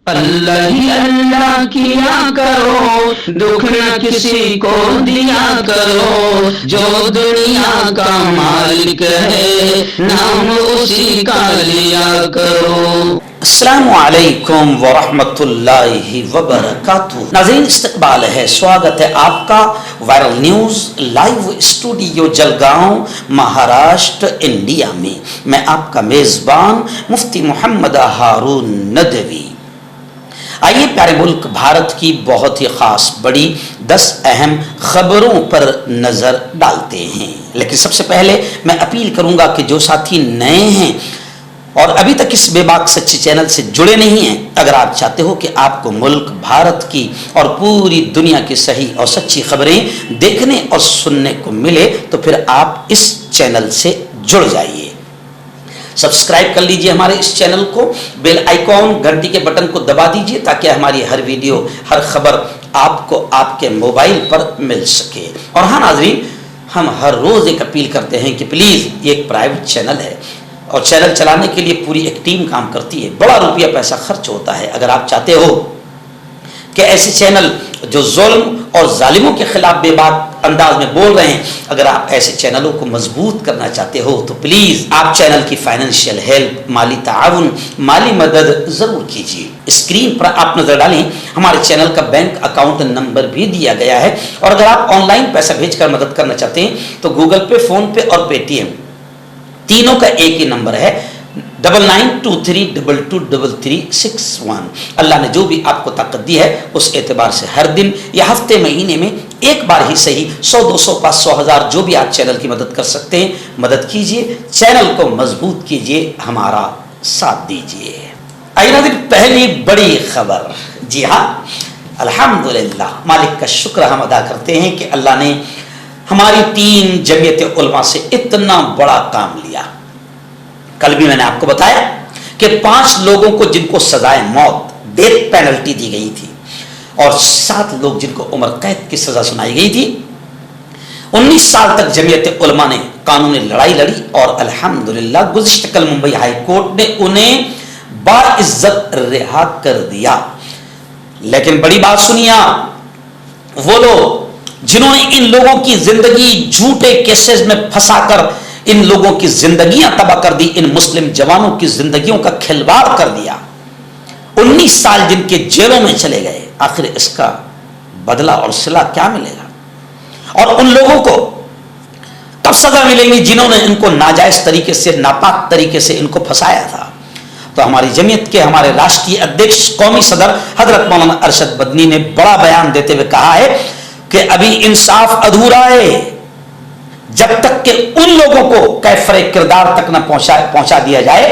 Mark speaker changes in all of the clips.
Speaker 1: اللہ ہی اللہ کیا کرو، دکھ نہ کسی کو دیا کرو، جو دنیا کا مالک ہے نام اسی کا لیا کرو۔
Speaker 2: السلام علیکم ورحمۃ اللہ وبرکاتہ۔ ناظرین، استقبال ہے، سواگت ہے آپ کا viral news live studio Jalgaon, Maharashtra, India میں۔ میں آپ کا میزبان مفتی محمد ہارون ندوی۔ آئیے پیارے ملک بھارت کی بہت ہی خاص بڑی 10 اہم خبروں پر نظر ڈالتے ہیں، لیکن سب سے پہلے میں اپیل کروں گا کہ جو ساتھی نئے ہیں اور ابھی تک اس بے باک سچی چینل سے جڑے نہیں ہیں، اگر آپ چاہتے ہو کہ آپ کو ملک بھارت کی اور پوری دنیا کی صحیح اور سچی خبریں دیکھنے اور سننے کو ملے تو پھر آپ اس چینل سے جڑ جائیے۔ سبسکرائب کر لیجئے ہمارے اس چینل کو، بیل آئیکن گھنٹی کے بٹن کو دبا دیجئے تاکہ ہماری ہر ویڈیو، ہر خبر آپ کو آپ کے موبائل پر مل سکے۔ اور ہاں ناظرین، ہم ہر روز ایک اپیل کرتے ہیں کہ پلیز، یہ ایک پرائیویٹ چینل ہے اور چینل چلانے کے لیے پوری ایک ٹیم کام کرتی ہے، بڑا روپیہ پیسہ خرچ ہوتا ہے۔ اگر آپ چاہتے ہو کہ ایسے چینل جو ظلم اور ظالموں کے خلاف بے باک انداز میں بول رہے ہیں، اگر آپ ایسے چینلوں کو مضبوط کرنا چاہتے ہو تو پلیز آپ چینل کی فائنینشیل ہیلپ، مالی تعاون، مالی مدد ضرور کیجیے۔ اسکرین پر آپ نظر ڈالیں، ہمارے چینل کا بینک اکاؤنٹ نمبر بھی دیا گیا ہے، اور اگر آپ آن لائن پیسہ بھیج کر مدد کرنا چاہتے ہیں تو گوگل پے، فون پے اور پے ٹی ایم تینوں کا ایک ہی نمبر ہے، 9923223361۔ اللہ نے جو بھی آپ کو طاقت دی ہے اس اعتبار سے ہر دن یا ہفتے مہینے میں ایک بار ہی صحیح 100 200 500 1000 جو بھی آپ چینل کی مدد کر سکتے ہیں مدد کیجئے، چینل کو مضبوط کیجئے، ہمارا ساتھ دیجئے۔ آئیے ناظرین، پہلی بڑی خبر، جی ہاں، الحمدللہ، مالک کا شکر ہم ادا کرتے ہیں کہ اللہ نے ہماری 3 جمعیت علماء سے اتنا بڑا کام لیا۔ کل بھی میں نے آپ کو بتایا کہ 5 لوگوں کو جن کو سزائے موت، ڈیتھ پینلٹی دی گئی تھی، اور 7 لوگ جن کو عمر قید کی سزا سنائی گئی تھی، 19 سال تک جمعیت علماء نے قانونی لڑائی لڑی، اور الحمدللہ گزشتہ کل ممبئی ہائی کورٹ نے انہیں باعزت رہا کر دیا۔ لیکن بڑی بات سنیے، وہ لوگ جنہوں نے ان لوگوں کی زندگی جھوٹے کیسز میں پھنسا کر ان لوگوں کی زندگیاں تباہ کر دی، ان مسلم جوانوں کی زندگیوں کا کھلواڑ کر دیا، 19 سال جن کے جیلوں میں چلے گئے، آخر اس کا بدلہ اور صلہ کیا ملے گا؟ اور ان لوگوں کو کب سزا ملے گی جنہوں نے ان کو ناجائز طریقے سے، ناپاک طریقے سے ان کو پھنسایا تھا؟ تو ہماری جمعیت کے ہمارے راشٹریہ ادھیکش، قومی صدر حضرت مولانا ارشد مدنی نے بڑا بیان دیتے ہوئے کہا ہے کہ ابھی انصاف ادھورا ہے، جب تک کہ ان لوگوں کو کیفر کردار تک نہ پہنچا دیا جائے،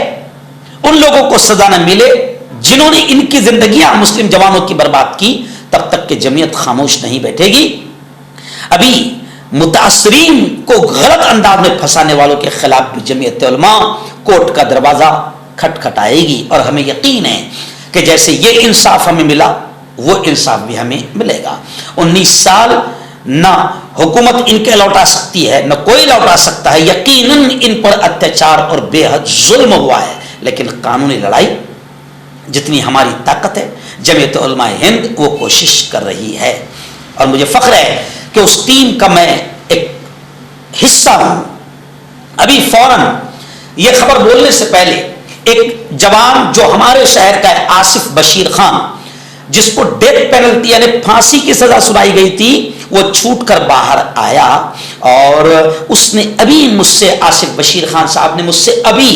Speaker 2: ان لوگوں کو سزا نہ ملے جنہوں نے ان کی زندگیاں مسلم جوانوں کی برباد کی، تب تک کہ جمعیت خاموش نہیں بیٹھے گی۔ ابھی متاثرین کو غلط انداز میں پھنسانے والوں کے خلاف بھی جمعیت علماء کورٹ کا دروازہ کھٹکھٹائے گی، اور ہمیں یقین ہے کہ جیسے یہ انصاف ہمیں ملا، وہ انصاف بھی ہمیں ملے گا۔ 19 سال نہ حکومت ان کے لوٹا سکتی ہے، نہ کوئی لوٹا سکتا ہے، یقیناً ان پر اتیاچار اور بے حد ظلم ہوا ہے، لیکن قانونی لڑائی جتنی ہماری طاقت ہے، جمعیت علماء ہند وہ کوشش کر رہی ہے، اور مجھے فخر ہے کہ اس ٹیم کا میں ایک حصہ ہوں۔ ابھی فوراً یہ خبر بولنے سے پہلے ایک جوان جو ہمارے شہر کا ہے، آصف بشیر خان، جس کو ڈیتھ پینلٹی یعنی پھانسی کی سزا سنائی گئی تھی، وہ چھوٹ کر باہر آیا، اور اس نے ابھی مجھ سے، آصف بشیر خان صاحب نے مجھ سے ابھی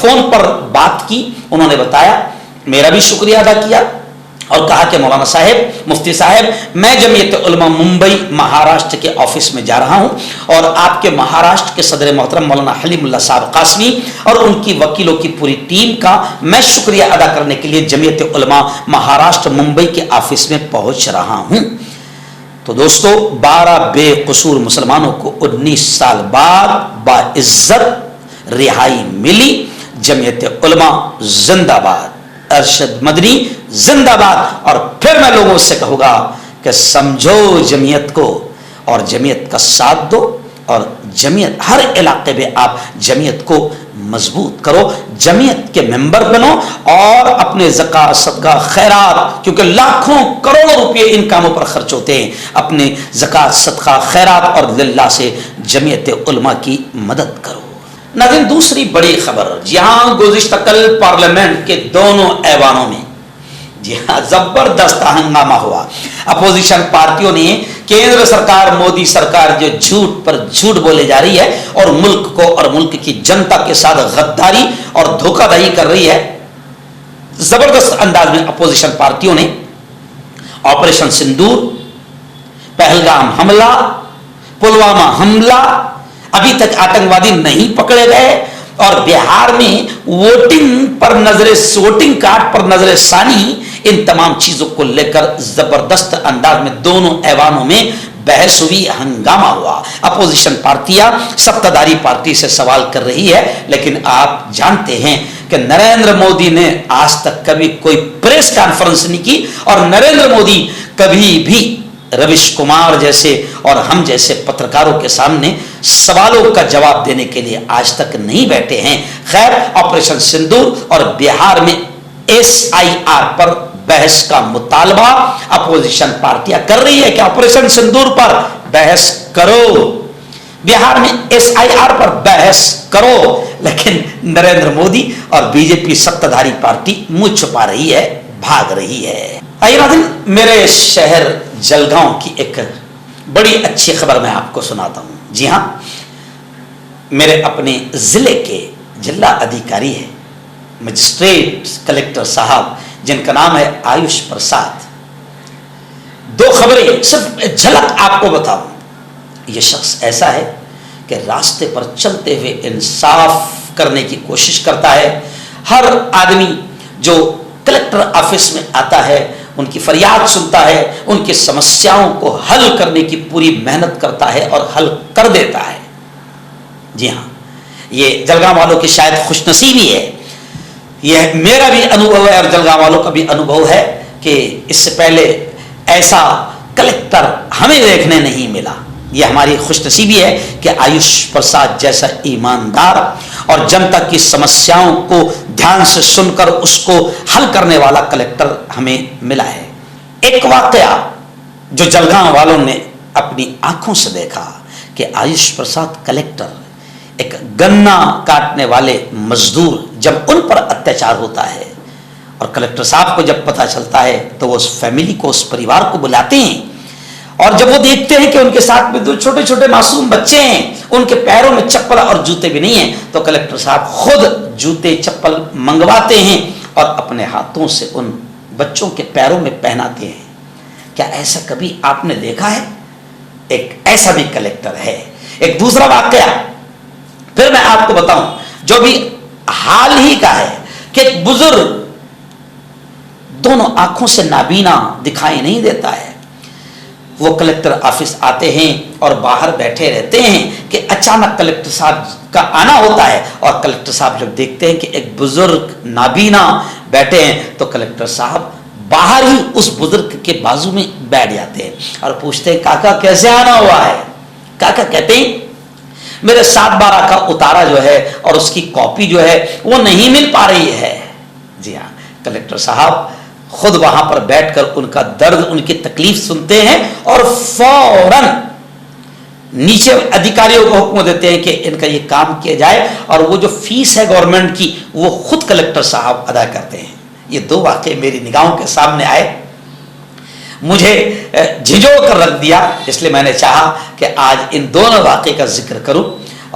Speaker 2: فون پر بات کی، انہوں نے بتایا، میرا بھی شکریہ ادا کیا، اور کہا کہ مولانا صاحب، مفتی صاحب، میں جمعیت علماء ممبئی مہاراشٹر کے آفس میں جا رہا ہوں، اور آپ کے مہاراشٹر کے صدر محترم مولانا حلیم اللہ صاحب قاسمی اور ان کی وکیلوں کی پوری ٹیم کا میں شکریہ ادا کرنے کے لیے جمعیت علماء مہاراشٹر ممبئی کے آفس میں پہنچ رہا ہوں۔ تو دوستو، 12 بے قصور مسلمانوں کو 19 سال بعد باعزت رہائی ملی۔ جمعیت علماء زندہ باد، ارشد مدنی زندہ باد۔ اور پھر میں لوگوں سے کہوں گا کہ سمجھو جمعیت کو اور جمعیت کا ساتھ دو، اور جمعیت ہر علاقے میں آپ جمعیت کو مضبوط کرو، جمعیت کے ممبر بنو اور اپنے زکوٰۃ صدقہ خیرات، کیونکہ لاکھوں کروڑوں روپے ان کاموں پر خرچ ہوتے ہیں، اپنے زکوٰۃ صدقہ خیرات اور للہ سے جمعیت علماء کی مدد کرو۔ ناظرین دوسری بڑی خبر، جہاں گزشتہ کل پارلیمنٹ کے دونوں ایوانوں میں جی ہاں زبردست ہنگامہ ہوا، اپوزیشن پارٹیوں نے کیندر سرکار مودی سرکار جو جھوٹ پر جھوٹ بولے جا رہی ہے اور ملک کو اور ملک کی جنتا کے ساتھ غداری اور دھوکہ دہی کر رہی ہے، زبردست انداز میں اپوزیشن پارٹیوں نے آپریشن سندور، پہلگام حملہ، پلوامہ حملہ، ابھی تک آتنکوادی نہیں پکڑے گئے، اور بہار میں ووٹنگ کارڈ پر نظر ثانی، ان تمام چیزوں کو لے کر زبردست انداز میں دونوں ایوانوں میں بحث ہوئی، ہنگامہ ہوا۔ اپوزیشن پارٹیاں سپتاداری پارٹی سے سوال کر رہی ہے، لیکن آپ جانتے ہیں کہ نریندر مودی نے آج تک کبھی کوئی پریس کانفرنس نہیں کی، اور نریندر مودی کبھی بھی رویش کمار جیسے اور ہم جیسے پترکاروں کے سامنے سوالوں کا جواب دینے کے لیے آج تک نہیں بیٹھے ہیں۔ خیر، آپریشن سندور اور بہار میں SIR پر بحث کا مطالبہ اپوزیشن پارٹیاں کر رہی ہے کہ آپریشن سندور پر بحث کرو، بہار میں SIR پر بحث کرو، لیکن نریندر مودی اور BJP سپتادھاری پارٹی منہ چھپا رہی ہے، بھاگ رہی ہے۔ آئیے ناظرین، میرے شہر جلگاؤں کی ایک بڑی اچھی خبر میں آپ کو سناتا ہوں۔ جی ہاں، میرے اپنے ضلع کے ضلع ادھیکاری ہے، مجسٹریٹ کلیکٹر صاحب، جن کا نام ہے آیوش پرساد۔ دو خبریں صرف جھلک آپ کو بتاؤں۔ یہ شخص ایسا ہے کہ راستے پر چلتے ہوئے انصاف کرنے کی کوشش کرتا ہے۔ ہر آدمی جو کلیکٹر آفس میں آتا ہے ان کی فریاد سنتا ہے، ان کی سمسیاؤں کو حل کرنے کی پوری محنت کرتا ہے اور حل کر دیتا ہے۔ جی ہاں، یہ جلگاؤں والوں کی شاید خوش نصیبی ہے، یہ میرا بھی انوبھو ہے اور جلگاؤں والوں کا بھی انوبھو ہے کہ اس سے پہلے ایسا کلیکٹر ہمیں دیکھنے نہیں ملا۔ یہ ہماری خوش نصیبی ہے کہ آیوش پرساد جیسا ایماندار اور جنتا کی سمسیاؤں کو دھیان سے سن کر اس کو حل کرنے والا کلیکٹر ہمیں ملا ہے۔ ایک واقعہ جو جلگاؤں والوں نے اپنی آنکھوں سے دیکھا کہ آیوش پرساد کلیکٹر ایک گنا کاٹنے والے مزدور جب ان پر اتیاچار ہوتا ہے اور کلیکٹر صاحب کو جب پتہ چلتا ہے تو وہ اس فیملی کو، اس پریوار کو بلاتے ہیں، اور جب وہ دیکھتے ہیں کہ ان کے ساتھ میں دو چھوٹے چھوٹے معصوم بچے ہیں، ان کے پیروں میں چپل اور جوتے بھی نہیں ہیں، تو کلیکٹر صاحب خود جوتے چپل منگواتے ہیں اور اپنے ہاتھوں سے ان بچوں کے پیروں میں پہناتے ہیں۔ کیا ایسا کبھی آپ نے دیکھا ہے؟ ایک ایسا بھی کلیکٹر ہے۔ ایک دوسرا واقعہ پھر میں آپ کو بتاؤں جو بھی حال ہی کا ہے کہ ایک بزرگ دونوں آنکھوں سے نابینا دکھائی نہیں دیتا ہے، وہ کلیکٹر آفس آتے ہیں اور باہر بیٹھے رہتے ہیں کہ اچانک کلیکٹر صاحب کا آنا ہوتا ہے، اور کلیکٹر صاحب جب دیکھتے ہیں کہ ایک بزرگ نابینا بیٹھے ہیں تو کلیکٹر صاحب باہر ہی اس بزرگ کے بازو میں بیٹھ جاتے ہیں اور پوچھتے ہیں کاکا کیسے آنا ہوا ہے؟ کاکا کہتے ہیں میرے 7/12 کا اتارا جو ہے اور اس کی کاپی جو ہے وہ نہیں مل پا رہی ہے۔ جی ہاں، کلیکٹر صاحب خود وہاں پر بیٹھ کر ان کا درد، ان کی تکلیف سنتے ہیں اور فوراً نیچے ادھیکاریوں کو حکم دیتے ہیں کہ ان کا یہ کام کیا جائے، اور وہ جو فیس ہے گورنمنٹ کی وہ خود کلیکٹر صاحب ادا کرتے ہیں۔ یہ دو واقعے میری نگاہوں کے سامنے آئے، مجھے جھنجھوڑ کر رکھ دیا، اس لیے میں نے چاہا کہ آج ان دونوں واقعے کا ذکر کروں،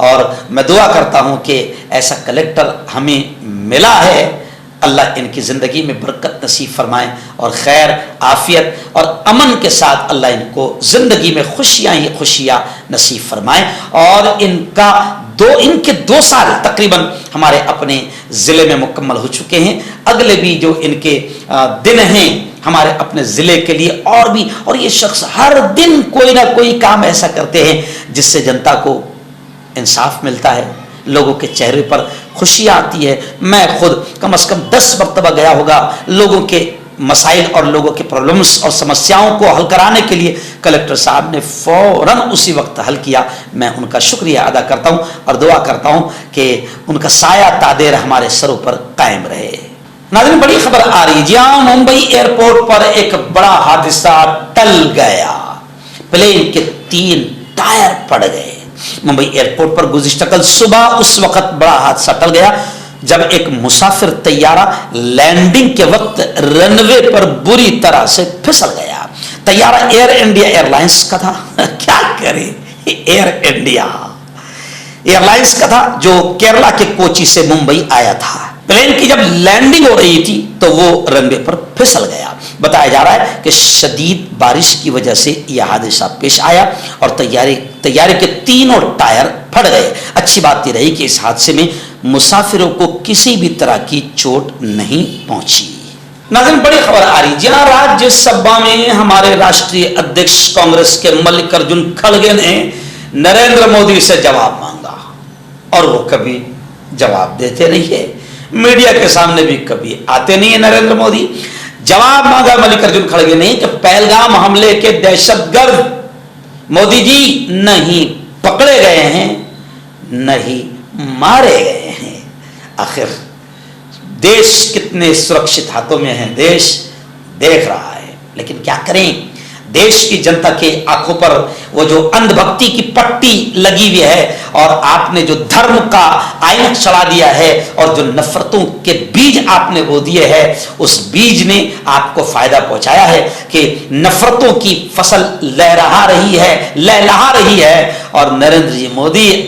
Speaker 2: اور میں دعا کرتا ہوں کہ ایسا کلیکٹر ہمیں ملا ہے، اللہ ان کی زندگی میں برکت نصیب فرمائے اور خیر عافیت اور امن کے ساتھ اللہ ان کو زندگی میں خوشیاں ہی خوشیاں نصیب فرمائے، اور ان کے 2 سال تقریباً ہمارے اپنے ضلع میں مکمل ہو چکے ہیں۔ اگلے بھی جو ان کے دن ہیں ہمارے اپنے ضلع کے لیے اور یہ شخص ہر دن کوئی نہ کوئی کام ایسا کرتے ہیں جس سے جنتا کو انصاف ملتا ہے، لوگوں کے چہرے پر خوشیاں آتی ہے۔ میں خود کم از کم 10 مرتبہ گیا ہوگا لوگوں کے مسائل اور لوگوں کے پرابلمس اور سمسیاؤں کو حل کرانے کے لیے کلکٹر صاحب نے فوراً اسی وقت حل کیا. میں ان کا شکریہ ادا کرتا ہوں اور دعا کرتا ہوں کہ ان کا سایہ تادیر ہمارے سروں پر قائم رہے. ناظرین بڑی خبر آ رہی ہے. جی ہاں، ممبئی ایئرپورٹ پر ایک بڑا حادثہ ٹل گیا. پلین کے 3 ٹائر پڑ گئے. ممبئی ایئرپورٹ پر گزشتہ کل صبح اس وقت بڑا حادثہ ٹل گیا جب ایک مسافر طیارہ لینڈنگ کے وقت رن وے پر بری طرح سے پھسل گیا. طیارہ ایئر انڈیا ایئر لائنس کا تھا. کیا کرے، ایئر انڈیا ایئر لائنس کا تھا جو کیرلا کے کوچی سے ممبئی آیا تھا. پلین کی جب لینڈنگ ہو رہی تھی تو وہ رن وے پر پھسل گیا. بتایا جا رہا ہے کہ شدید بارش کی وجہ سے یہ حادثہ پیش آیا اور طیارے کے 3 ٹائر پھٹ گئے. اچھی بات یہ رہی کہ اس حادثے میں مسافروں کو کسی بھی طرح کی چوٹ نہیں پہنچی. ناظرین بڑی خبر آ رہی. جہاں راجیہ سبھا میں ہمارے راشٹریہ ادھیکش کانگریس کے ملک ارجن کھڑگے نے نریندر مودی سے جواب مانگا اور وہ کبھی جواب دیتے نہیں ہے. میڈیا کے سامنے بھی کبھی آتے نہیں ہیں نریندر مودی. جواب مانگا ملک ارجن کھڑگے نے کہ پہلگام حملے کے دہشت گرد مودی جی نہیں پکڑے گئے ہیں نہیں مارے گئے ہیں. آخر دیش کتنے سرکشت ہاتھوں میں ہے دیش دیکھ رہا ہے. لیکن کیا کریں، دیش کی جنتا کے آنکھوں پر وہ جو اندھ بھکتی کی پٹی لگی ہوئی ہے اور آپ نے جو دھرم کا آئینہ چڑھا دیا ہے اور جو نفرتوں کے بیج آپ نے بو دیے ہیں، اس بیج نے آپ کو فائدہ پہنچایا ہے کہ نفرتوں کی فصل لہرا رہی ہے اور نریندر جی مودی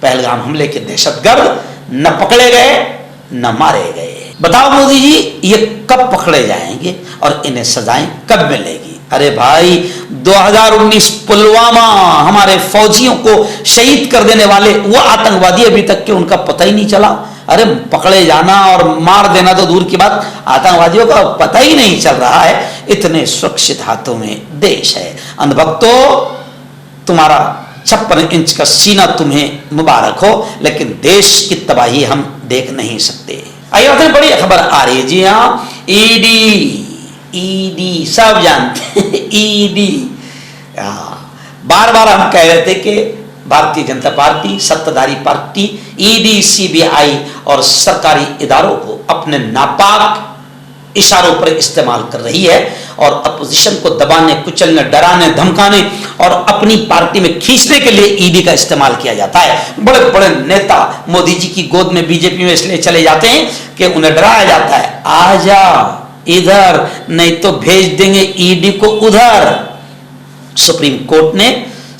Speaker 2: پہلگام حملے کے دہشت گرد نہ پکڑے گئے نہ مارے گئے. بتاؤ مودی جی یہ کب پکڑے جائیں گے اور انہیں سزائیں کب ملے گی؟ ارے بھائی 2019 پلوامہ ہمارے فوجیوں کو شہید کر دینے والے وہ آتنکوادی ابھی تک کہ ان کا پتہ ہی نہیں چلا. ارے پکڑے جانا اور مار دینا تو دور کی بات، آتنکوادیوں کا پتہ ہی نہیں چل رہا ہے. اتنے سرکشت ہاتھوں میں دیش ہے. اندھ بھکتو تمہارا 56 انچ کا سینہ تمہیں مبارک ہو، لیکن دیش کی تباہی ہم دیکھ نہیں سکتے. آئیے بڑی خبر آ رہی ہے. جی ہاں، ای ڈی سب جانتے ہیں. ای ڈی بار بار ہم کہہ رہے تھے کہ بھارتیہ جنتا پارٹی ستادھاری پارٹی ای ڈی CBI اور سرکاری اداروں کو اپنے ناپاک اشاروں پر استعمال کر رہی ہے اور اپوزیشن کو دبانے کچلنے ڈرانے دھمکانے اور اپنی پارٹی میں کھینچنے کے لیے ای ڈی کا استعمال کیا جاتا ہے. بڑے بڑے نیتا مودی جی کی گود میں بی جے پی میں اس لیے چلے جاتے ہیں کہ انہیں ڈرایا جاتا ہے آ جا ادھر نہیں تو بھیج دیں گے ای ڈی کو ادھر. سپریم کورٹ نے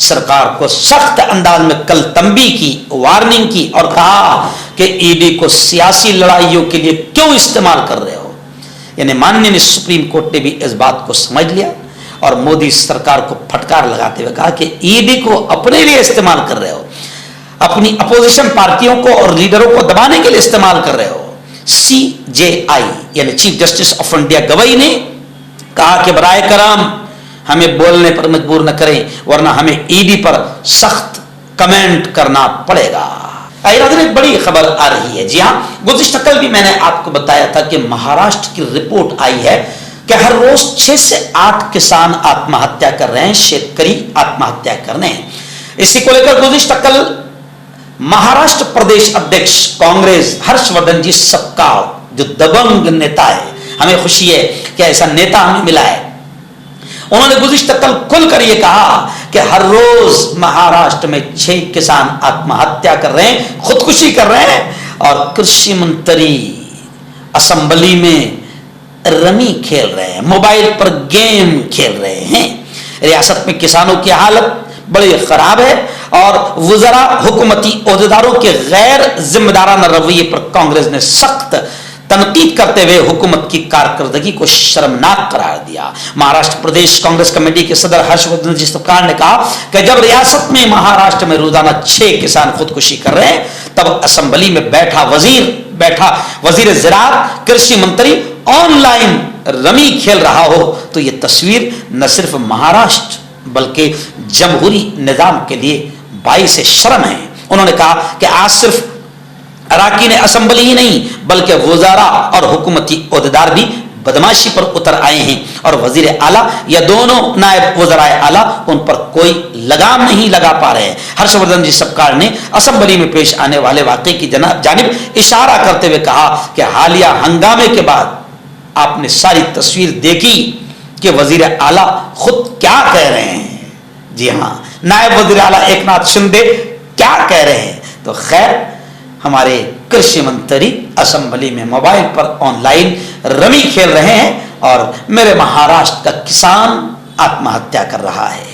Speaker 2: سرکار کو سخت انداز میں کل تنبیہ کی، وارننگ کی اور کہا کہ ای ڈی کو سیاسی لڑائیوں کے لیے کیوں استعمال کر رہے ہو. یعنی ماننی سپریم کورٹ نے بھی اس بات کو سمجھ لیا اور مودی سرکار کو پھٹکار لگاتے ہوئے کہا کہ ای ڈی کو اپنے لیے استعمال کر رہے ہو، اپنی اپوزیشن پارٹیوں کو اور لیڈروں کو دبانے کے لیے استعمال کر رہے ہو. CJI یعنی چیف جسٹس آف انڈیا گوئی نے کہا کہ برائے کرم ہمیں بولنے پر مجبور نہ کریں ورنہ ہمیں ای ڈی پر سخت کمنٹ کرنا پڑے گا. ایک بڑی خبر آ رہی ہے. جی ہاں، گزشتہ کل بھی میں نے آپ کو بتایا تھا کہ مہاراشٹر کی رپورٹ آئی ہے کہ ہر روز 6 سے 8 کسان آتم ہتیا کر رہے ہیں، شیتکری آتم ہتیا کر رہے ہیں. اسی کو لے کر گزشتہ کل مہاراشٹر پردیش ادھیکش کانگریس ہرش وردھن جی سپکال جو دبنگ نیتا ہے، ہمیں خوشی ہے کہ ایسا نیتا ہمیں ملا ہے، انہوں نے گزشتہ کل کھل کر یہ کہا کہ ہر روز مہاراشٹر میں 6 کسان آتم ہتیا کر رہے ہیں، خودکشی کر رہے ہیں اور کرشی منتری اسمبلی میں رمی کھیل رہے ہیں، موبائل پر گیم کھیل رہے ہیں. ریاست میں کسانوں کی حالت بڑی خراب ہے اور وزراء حکومتی عہدیداروں کے غیر ذمہ دارانہ رویے پر کانگریس نے سخت تنقید کرتے ہوئے حکومت کی کارکردگی کو شرمناک قرار دیا. مہاراشٹر پردیش کانگریس کمیٹی کے صدر ہرش وردھن جی سپکال نے کہا کہ جب ریاست میں مہاراشٹر میں روزانہ 6 کسان خودکشی کر رہے ہیں تب اسمبلی میں بیٹھا وزیر زراعت کرشی منتری آن لائن رمی کھیل رہا ہو تو یہ تصویر نہ صرف مہاراشٹر بلکہ جمہوری نظام کے لیے باعث شرم ہے. انہوں نے کہا کہ آج صرف اراکین اسمبلی ہی نہیں بلکہ وزراء اور حکومتی عہدیدار بھی بدماشی پر اتر آئے ہیں اور وزیر اعلیٰ یا دونوں نائب وزرائے اعلیٰ ان پر کوئی لگام نہیں لگا پا رہے ہیں۔ ہرش وردھن جی سرکار نے اسمبلی میں پیش آنے والے واقعے کی جانب اشارہ کرتے ہوئے کہا کہ حالیہ ہنگامے کے بعد آپ نے ساری تصویر دیکھی کہ وزیر اعلیٰ خود کیا کہہ رہے ہیں۔ جی ہاں، نائب وزیر اعلیٰ ایک ناتھ شندے کیا کہہ رہے ہیں۔ تو خیر، ہمارے کرشی منتری اسمبلی میں موبائل پر آن لائن رمی کھیل رہے ہیں اور میرے مہاراشٹر کا کسان آتم ہتیا کر رہا ہے۔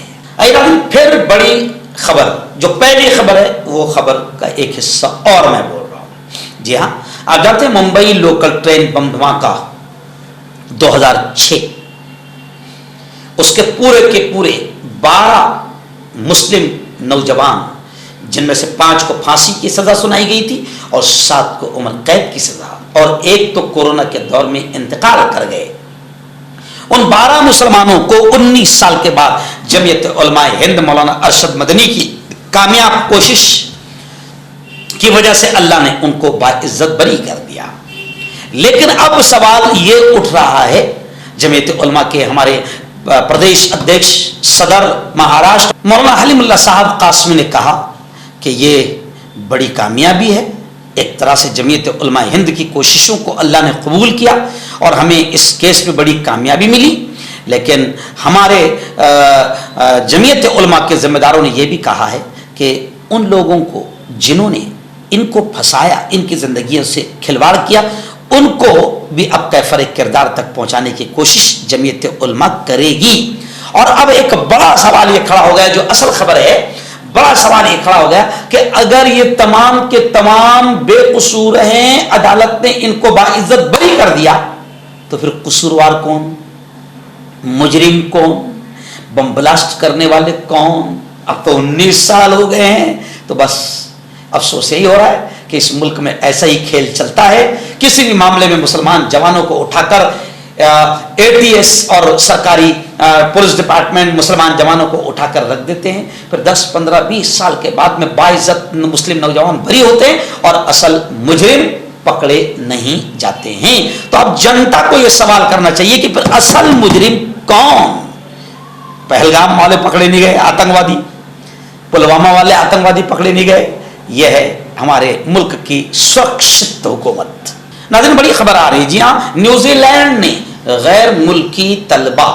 Speaker 2: پھر بڑی خبر، جو پہلی خبر ہے وہ خبر کا ایک حصہ اور میں بول رہا ہوں۔ جی ہاں، آپ جانتے ہیں ممبئی لوکل ٹرین بم دھماکہ 2006، اس کے پورے 12 مسلم نوجوان، جن میں سے 5 کو پھانسی کی سزا سنائی گئی تھی اور 7 کو عمر قید کی سزا، اور ایک تو کورونا کے دور میں انتقال کر گئے۔ ان 12 مسلمانوں کو 19 سال کے بعد جمعیت علماء ہند مولانا ارشد مدنی کی کامیاب کوشش کی وجہ سے اللہ نے ان کو باعزت بری کر دیا۔ لیکن اب سوال یہ اٹھ رہا ہے، جمعیت علماء کے ہمارے پردیش ادھیکش صدر مہاراشٹر مولانا حلیم اللہ صاحب قاسمی نے کہا کہ یہ بڑی کامیابی ہے، ایک طرح سے جمعیت علماء ہند کی کوششوں کو اللہ نے قبول کیا اور ہمیں اس کیس میں بڑی کامیابی ملی۔ لیکن ہمارے جمعیت علماء کے ذمہ داروں نے یہ بھی کہا ہے کہ ان لوگوں کو جنہوں نے ان کو پھنسایا، ان کی زندگیوں سے کھلواڑ کیا، ان کو بھی اب کیفر کردار تک پہنچانے کی کوشش جمعیت علماء کرے گی۔ اور اب ایک بڑا سوال یہ کھڑا ہو گیا، جو اصل خبر ہے، بڑا سوال یہ کھڑا ہو گیا کہ اگر یہ تمام کے تمام بے قصور ہیں، عدالت نے ان کو باعزت بری کر دیا، تو پھر قصوروار کون؟ مجرم کون؟ بم بلاسٹ کرنے والے کون؟ اب تو 19 سال ہو گئے ہیں۔ تو بس افسوس یہی ہو رہا ہے کہ اس ملک میں ایسا ہی کھیل چلتا ہے، کسی بھی معاملے میں مسلمان جوانوں کو اٹھا کر ATS اور سرکاری پولیس ڈپارٹمنٹ مسلمان جوانوں کو اٹھا کر رکھ دیتے ہیں، پھر 10 15 20 سال کے بعد میں باعزت مسلم نوجوان بری ہوتے ہیں اور اصل مجرم پکڑے نہیں جاتے ہیں۔ تو اب جنتا کو یہ سوال کرنا چاہیے کہ پھر اصل مجرم کون؟ پہلگام والے پکڑے نہیں گئے آتنکوادی، پلوامہ والے آتنکوادی پکڑے نہیں گئے، یہ ہے ہمارے ملک کی سرکشت حکومت۔ ناظرین، بڑی خبر آ رہی، جی ہاں، نیوزی لینڈ نے غیر ملکی طلبہ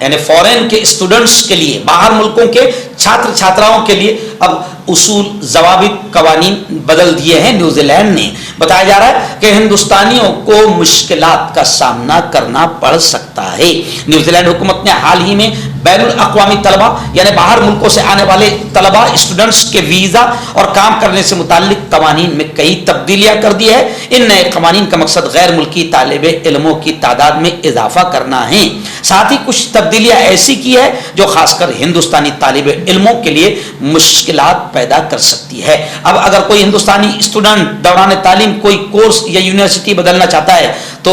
Speaker 2: یعنی فورن کے اسٹوڈنٹس کے لیے، باہر ملکوں کے چھاتر چھاتراؤں کے لیے اب اصول، ضوابط، قوانین بدل دیے ہیں نیوزی لینڈ نے۔ بتایا جا رہا ہے کہ ہندوستانیوں کو مشکلات کا سامنا کرنا پڑ سکتا ہے۔ نیوزی لینڈ حکومت نے حال ہی میں بین الاقوامی طلبہ یعنی باہر ملکوں سے آنے والے طلبہ اسٹوڈنٹس کے ویزا اور کام کرنے سے متعلق قوانین میں کئی تبدیلیاں کر دی ہے۔ ان نئے قوانین کا مقصد غیر ملکی طالب علموں کی تعداد میں اضافہ کرنا ہے، ساتھ ہی کچھ تبدیلیاں ایسی کی ہے جو خاص کر ہندوستانی طالب علموں کے لیے مشکلات پیدا کر سکتی ہے۔ اب اگر کوئی ہندوستانی اسٹوڈنٹ دوران تعلیم کوئی کورس یا یونیورسٹی بدلنا چاہتا ہے تو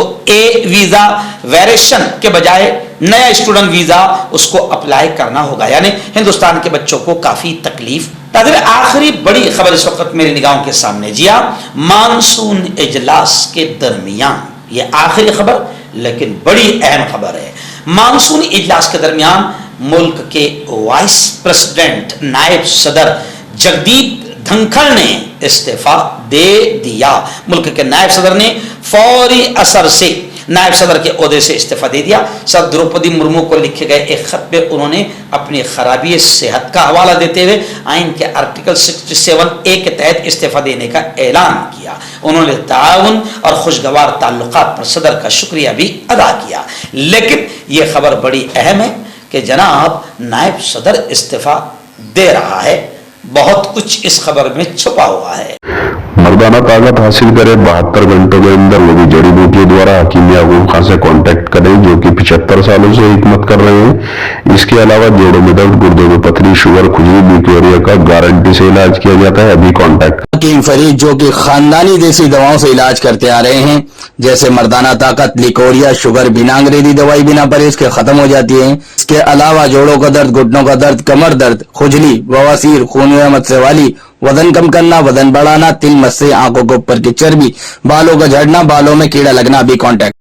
Speaker 2: ویزا ویریشن کے بجائے نیا اسٹوڈنٹ ویزا اس کو اپلائی کرنا ہوگا، یعنی ہندوستان کے بچوں کو کافی تکلیف۔ آخری بڑی خبر اس وقت میری نگاہوں کے سامنے، جی ہاں، مانسون اجلاس کے درمیان، یہ آخری خبر لیکن بڑی اہم خبر ہے۔ مانسون اجلاس کے درمیان ملک کے وائس پریزیڈنٹ نائب صدر جگدیپ دھنکھڑ نے استعفیٰ دے دیا۔ ملک کے نائب صدر نے فوری اثر سے نائب صدر کے عہدے سے استعفیٰ دے دیا۔ صدر دروپدی مرمو کو لکھے گئے ایک خط میں انہوں نے اپنی خرابی صحت کا حوالہ دیتے ہوئے آئین کے آرٹیکل 67A کے تحت استعفیٰ دینے کا اعلان کیا۔ انہوں نے تعاون اور خوشگوار تعلقات پر صدر کا شکریہ بھی ادا کیا۔ لیکن یہ خبر بڑی اہم ہے کہ جناب نائب صدر استعفیٰ دے رہا ہے، بہت کچھ اس خبر میں چھپا ہوا ہے۔
Speaker 3: مردانہ طاقت حاصل کرے 72 گھنٹوں کے اندر، وہ بھی جڑی بوٹیوں دوارا حکیم یعقوب خان سے کانٹیکٹ کریں جو کہ 75 سالوں سے حکمت کر رہے ہیں۔ اس کے علاوہ جوڑوں میں درد، گردوں میں پتھری، شوگر، کھجلی، لیکوریا کا گارنٹی سے علاج کیا جاتا ہے۔ ابھی کانٹیکٹ
Speaker 4: حکیم فرید جو کہ خاندانی دیسی دواؤں سے علاج کرتے آ رہے ہیں، جیسے مردانہ طاقت، لیکوریا، شوگر، بنا انگریزی دوائی بنا پرہیز کے ختم ہو جاتی ہے۔ کے علاوہ جوڑوں کا درد، گھٹنوں کا درد، کمر درد، کھجلی، بواسیر، خون میں مت والی، وزن کم کرنا، وزن بڑھانا، تل، مسے، آنکھوں کے اوپر کی چربی، بالوں کا جھڑنا، بالوں میں کیڑا لگنا، بھی کانٹیکٹ